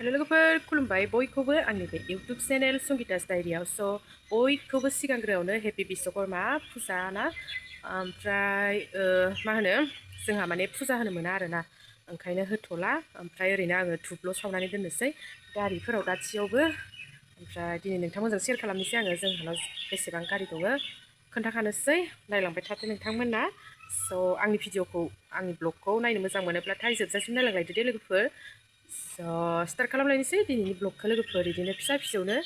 hello लोगोफोर खुलुमबाय बयखौबो आंनि बे इउटुब चेनेल संगितास डायरियाव बयखौबो सिगांग्रोआवनो हेपि बिश्वकर्मा फुजा ना ओमफ्राय मा होनो जोंहा माने फुजा होनो मोना आरोना ओंखायनो होथ'ला ओमफ्राय ओरैनो आङो धुपल' सावनानै दोननोसै गारिफोराव गासैयावबो ओमफ्राय दिनै नोंथांमोनजों शेयार खालामनोसै आङो जोंहानाव बेसेबां गारि दङ खोन्थाखानोसै नायलांबाय थादो नोंथांमोना आंनि भिडिअखौ आंनि ब्लगखौ नायनो मोजां मोनोब्लाथाय जोबजासिम नायलांलायदो दे लोगोफोर स्टार्ट खालामलायनोसै दिनैनि ब्लगखौ लोगोफोर बिदिनो फिसा फिसौनो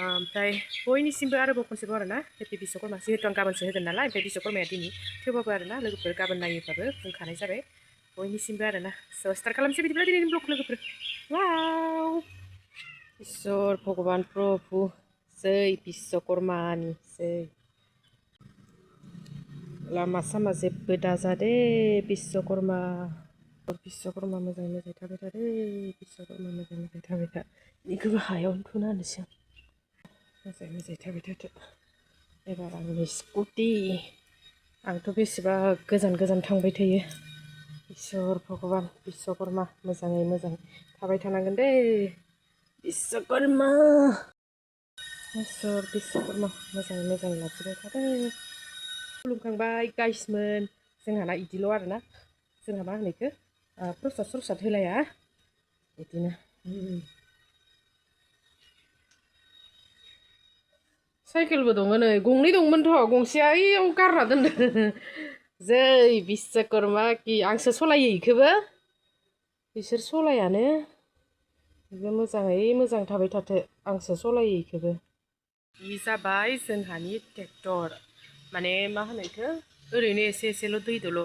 ओमफ्राय बयनिसिमबो आरोबाव खनसेबाव आरोना हेपि बिश्वकर्मा जिहेतु आं गाबोनसो होगोन नालाय ओमफ्राय बिश्वकर्माया दिनै थेवबाबो आरोना लोगोफोर गाबोन नायोबाबो बुंखानाय जाबाय बयनिसिमबो आरोना स्टार्ट खालामनोसै बिदिब्ला दिनैनि ब्लगखौ लोगोफोर वाव ईश्वर भगवान प्रभु जै बिश्वकर्मानि जै लामा सामा जेबो दाजादे बिश्वकर्मा बिश्वकर्मा मोजाङै मोजाङै थाबाय थादो बिश्वकर्मा मोजाङै मोजाङै थाबाय था बेखौबो हायावनो थुना होनोसै आं मोजाङै मोजाङै थाबाय थादो एबार आंनि स्कुटि आंथ' बेसेबा गोजान गोजान थांबाय थायो ईश्वर भगवान बिश्वकर्मा मोजाङै मोजां थाबाय थानांगोन दे बिश्वकर्मा ईश्वर बिश्वकर्मा मोजाङै मोजां लाखिबाय थादो खुलुमखांबाय गाइसमोन जोंहाना इदिल' आरोना जोंहा मा होनो इखो प्रसाद होलाया बिदिनो साइकेलबो दङ नै गंनै दंमोनथ' गंसेया ओइयाव गारना दोनदों जै बिश्वकर्मा कि आंसो सलायो इखोबो बिसोर सलायानो बेबो मोजाङै मोजां थाबाय थाथो आंसो सलायो इखोबो इ जाबाय जोंहानि ट्रेक्टर माने मा होनो इखो ओरैनो एसे एसेल' दैदोल'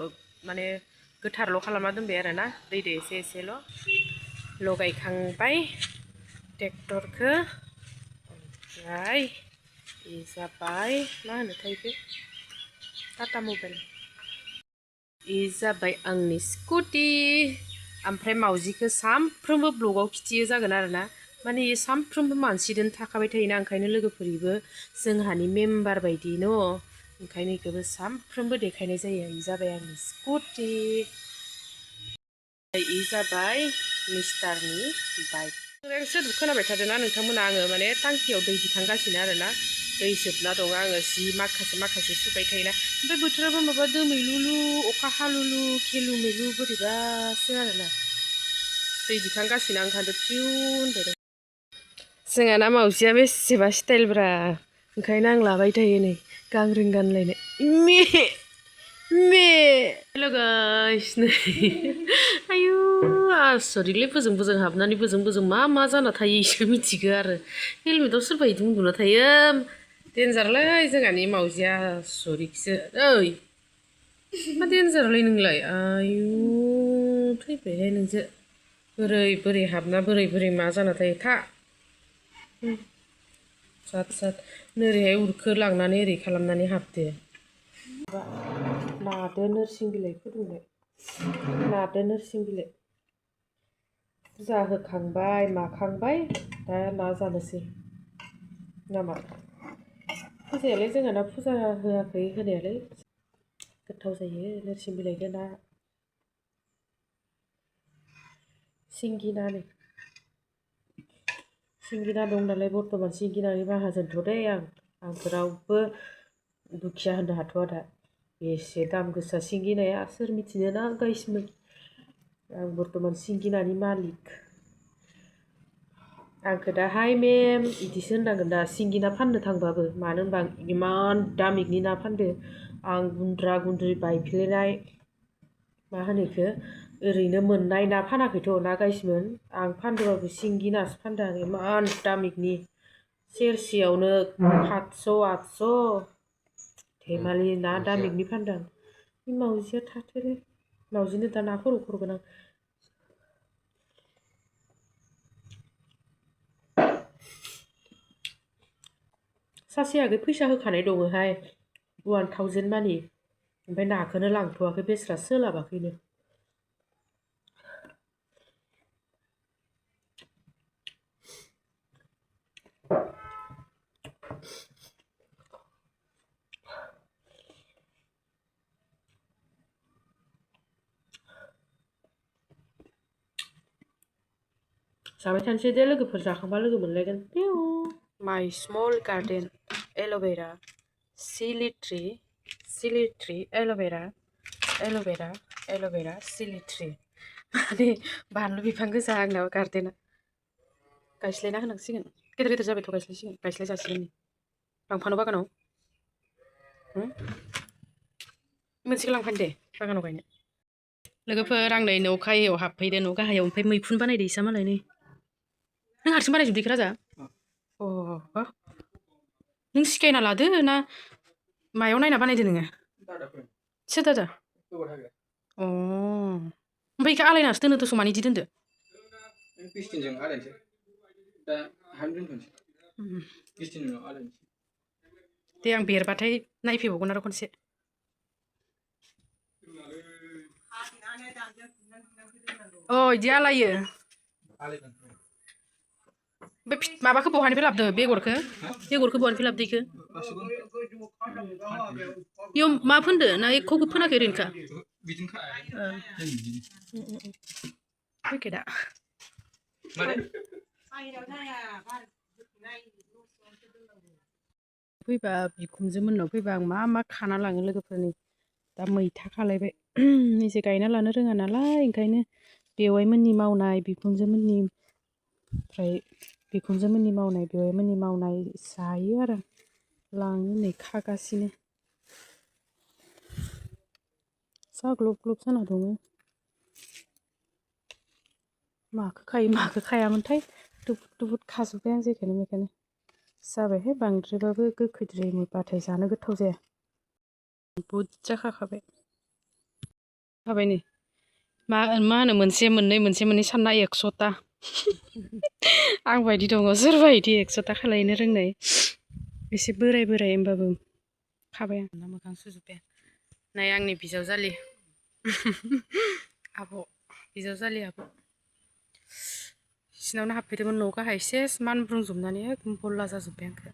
माने गोथारल' खालामना दोनबाय आरोना दैदो एसे एसेल' लगायखांबाय ट्रेक्टरखौ ओमफ्राय इ जाबाय मा होनोथाय इखो टाटा मबाइल इ जाबाय आंनि स्कुटि ओमफ्राय मावजिखौ सामफ्रोमबो ब्लगाव खिथियो जागोन आरोना माने इयो सामफ्रोमबो मानसिदों थाखाबाय थायोना ओंखायनो लोगोफोरबो जोंहानि मेम्बार बायदि न' ओंखायनो इखौबो सामफ्रोमबो देखायनाय जायो इ जाबाय आंनि स्कुटि इ जाबाय मिस्टारनि बाइक सोदोब खोनाबाय थादोंना नोंथांमोना आङो माने टांकियाव दै दिखांगासिनो आरोना दै जोबना दङ आङो जि माखासे सुबाय थायोना ओमफ्राय बोथोराबो माबा दोमैलुलु अखा हालुलु खेलु मेलु बोरैबासो आरोना दै दिखांगासिनो आं ओंखायनो टिउन बायदों जोंहाना मावजिया बेसेबा स्टाइलब्रा ओंखायनो आं लाबाय थायो नै गांग्रिं गानलायनो मे मे हेल' गाइस नै आयु आसरितलै बोजों हाबनानै बोजों मा जाना थायो इसो मिथिगो आरो हेलमेटाव सोरबा इदि उन्दुना थायो देन्जारलै जोंहानि मावजिया आसरितसो ओइ मा देन्जारलै नोंलाय आयु थैबायहाय नोंसो बोरै हाबना बोरै मा जाना थायो था जात नोरैहाय उरखो लांनानै ओरै खालामनानै हाबदो नादो नोरसिं बिलाइ फुदुंबाय नादो नोरसिं बिलाइ फुजा होखांबाय माखांबाय दा ना जानोसै नामा फुजायालाय जोंहाना फुजा होआखै होनायालाय गोथाव जायो नोरसिं बिलाइजों ना सिंगिनानै सिंगिना दं नालाय बर्थमान सिंगिनानि माहाजोनथ' दे आंथ' रावबो दुखिया होननो हाथ'आ दा बेसे दाम गोसा सिंगिनाया सोर मिथिनो ना गाइसमोन आं बर्थमान सिंगिनानि मालिक आंखौ दा हाय मेम इदिसो होननांगोन दा सिंगिना फाननो थांबाबो मानो होनबा आं इमान दामिकनि ना फानदो आं गुन्द्रा गुन्द्रि बायफ्लेनाय मा होनो इखो ओरैनो मोननाय ना फानाखैथ' ना गाइसमोन आं फानदोंबाबो सिंगि नासो फानदों आं इमान दामिकनि सेरसेयावनो 700 800 धेमालि ना दामिकनि फानदों बे मावजिया थाथोलै मावजिनो दा ना खर' हरगोन आं सासे आगै फैसा होखानाय दङहाय 1000 मानि ओमफ्राय नाखौनो लांथ'वाखै बेस्रा सोलाबाखैनो जाबाय थानोसै दे लोगोफोर जाखांबा लोगो मोनलायगोन माय स्मल गार्डेन एल'भेरा सिलि ट्री एल'भेरा सिलि ट्री माने बानलु बिफां गोजा आंनाव गार्डेना गायस्लायना होनांसिगोन गेदेर गेदेर जाबायथ' गायस्लाय जासिगोन लांफानो बागानाव मोनसेखौ लांफानो दे बागानाव गायनो लोगोफोर आं नै न' गाहायाव हाबफैदो न' गाहायाव ओमफ्राय मैखुन बानायदो इसा मालाय नों हारसिं बानायजोबदो राजा नों सिखायना लादो ना मायाव नायना बानायदो नोङो सोर दादा ओमफ्राय इखौ आलायनासो दोनो दस' मानो इदि दोनदो दे आं बेरबाथाय नायफैबावगोन आरो खनसे इदि आलायो बे माबाखौ बहानिफ्राय लाबोदो बेगरखौ बहानिफ्राय लाबोदो इखो बेयाव मा फोनदो ना एख'बो फोनाखै ओरैनोखा पेकेटआ फैबा बिखुनजो मोननाव फैबा आं मा खाना लाङो लोगोफोरनि दा मैथा खालायबाय निजे गायना लानो रोङा नालाय ओंखायनो बेवाइमोननि मावनाय बिखुनजोमोननि ओमफ्राय बिखुनजोमोननि मावनाय बेवाइमोननि मावनाय जायो आरो लाङो नै खागासिनो जा ग्लब ग्लब जाना दङ माखो खायो माखो खायामोनथाय दुबुद खाजोब्बाय आं जेखौनो मेखौनो जाबायहाय बांद्रायबाबो गोखैद्राय मोनबाथाय जानो गोथाव जाया बुरजा खाखाबाय नै मा होनो मोनसे मोननै सानना 100ता आं बायदि दङ सोरबायदि 100ता खालायनो रोंनाय एसे बोराय होमबाबो खाबाय आं ना मोखां सुजोब्बाय नाय आंनि बिजावजालि आब' बिजावजालि आब' सिनावनो हाबफैदोंमोन न' गाहाय सेस मानब्रुंजोबनानै एकदम बल्ला जाजोब्बाय आंखो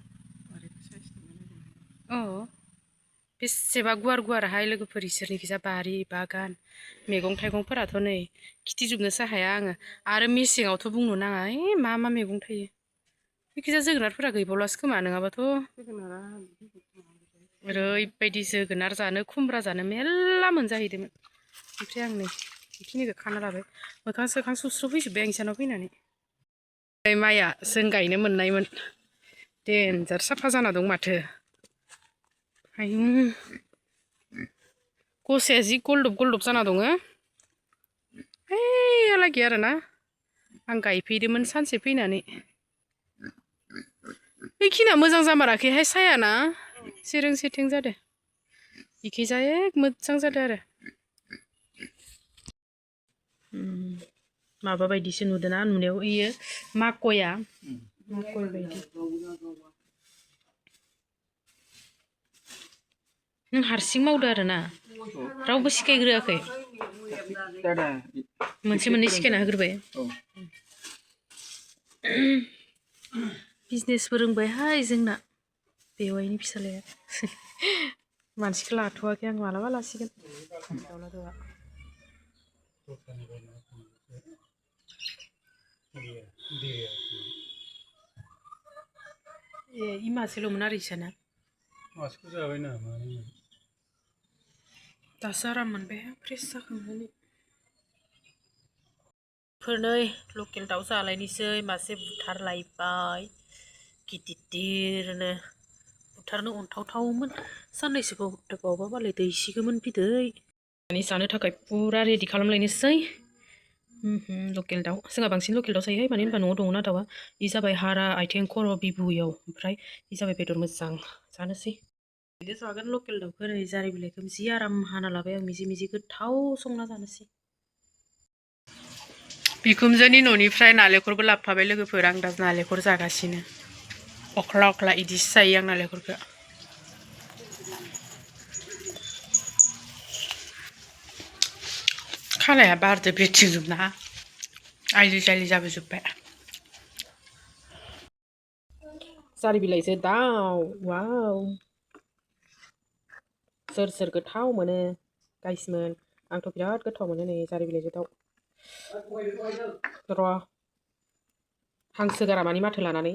बेसेबा गुवारहाय लोगोफोर इसोरनिखिजा बारि बागान मैगं थाइगंफोराथ' नै खिथिजोबनोसो हाया आङो आरो मेसेङावथ' बुंनो नाङा मा मैगं थायो बेखिजा जोगोनारफोरा गैबावलासो खोमा नङाबाथ' ओरैबायदि जोगोनार जानो खुमब्रा जानो मेरला मोनजाहैदोंमोन ओमफ्राय आं नै बेखिनिखौ खाना लाबाय मोखां सोखां सुस्र' फैजोब्बाय आं इसानाव फैनानै माइआ जों गायनो मोननायमोन देन्जार साफा जाना दं माथो गसाया जि गलदब जाना दङ ओइहालागै आरोना आं गायफैदोंमोन सानसे फैनानै बेखिनिया मोजां जामाराखैहाय सायाना सेरें सेथें जादों इखिजा मोजां जादों आरो माबा बायदिसो नुदोंना नुनायाव इयो माकया माकय बायदि नों हारसिं मावदो आरोना रावबो सिखायग्रोआखै मोनसे सिखायना होग्रोबाय बिजनेसबो रोंबायहाय जोंना बेवाइनि फिसालाया मानसिखौ लाथ'वाखै आं मालाबा लासिगोन इमासेल'मोन आरो इसाना मासेखौ जाबायना दासो आराम मोनबाय फ्रेस जाखांनानै फोरनै लकेल दाउ जालायनोसै मासे बुथारलायबाय गिदिरनो बुथारनो अनथावथावमोन साननैसो बावबा मालाय दैसिगौमोन बिदै जानो थाखाय फुरा रेडि खालामलायनोसै लकेल दाउ जोंहा बांसिन लकेल दाउ जायोहाय मानो होनबा न'आव दङना दाउआ इ जाबाय हारा आथिं खर' बिबुयाव ओमफ्राय इ जाबाय बेदर मोजां जानोसै बिदि जागोन लकेल दाउखौ ओरै जारि बिलाइखौ जि आराम हाना लाबाय आं मिजि गोथाव संना जानोसै बिखुनजोनि न'निफ्राय नालेंखरबो लाबोफाबाय लोगोफोर आं दा नालेंखर जागासिनो अख्ला इदिसो जायो आं नालेंखरखौ खालाया बारदो बेरथिंजोबना आइलि जाइलि जाबोजोब्बाय जारि बिलाइजों दाउ वाव सोर गोथाव मोनो गाइसमोन आंथ' बिराद गोथाव मोनो नै जारि बिलाइजों दाउ र' हांसो गारामानि माथो लानानै